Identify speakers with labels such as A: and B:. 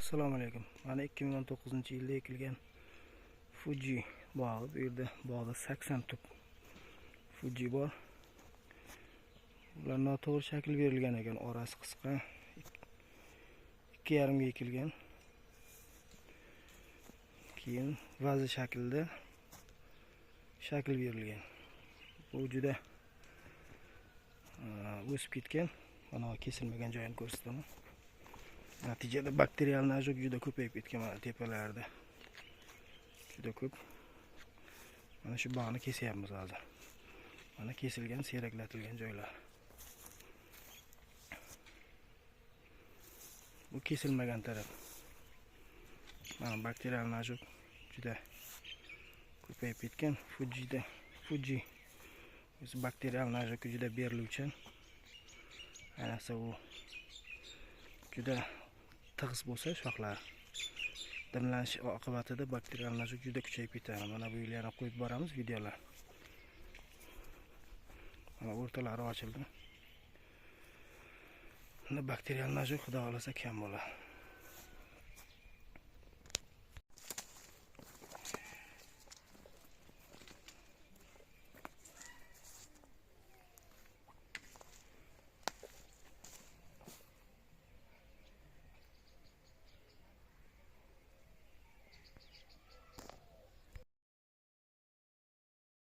A: Assalomu alaykum. Mana 2019-yilda ekilgan Fuji bog'i. Bu yerda bog'da 80 tup Fuji bor. Ular noto'g'ri shakl berilgan ekan, orasi qisqa. 2,5 ga ekilgan. Keyin vazi shaklda shakl berilgan. Bu juda o'sib ketgan. Mana kesilmagan joyini ko'rsataman. Natijada bakterial najot juda ko'payib ketgan, mana tepalarida. Juda ko'p. Mana shu bog'ni kesyapmiz hozir. Mana kesilgan, seraklatilgan joylar. Bu kesilmagan taraf. Mana bakterial najot juda ko'payib ketgan. Fuji o'zi bakterial najotga juda beriluvchan. Ayniqsa u juda tig'iz bo'lsa shoxlar dimlanish oqibatida bakterial najot juda kuchayib ketadi. Mana bu yil yana qo'yib boramiz videolar. Mana o'rtalari ochildi. Bunda bakterial najot xudo xolasa kam bo'ladi.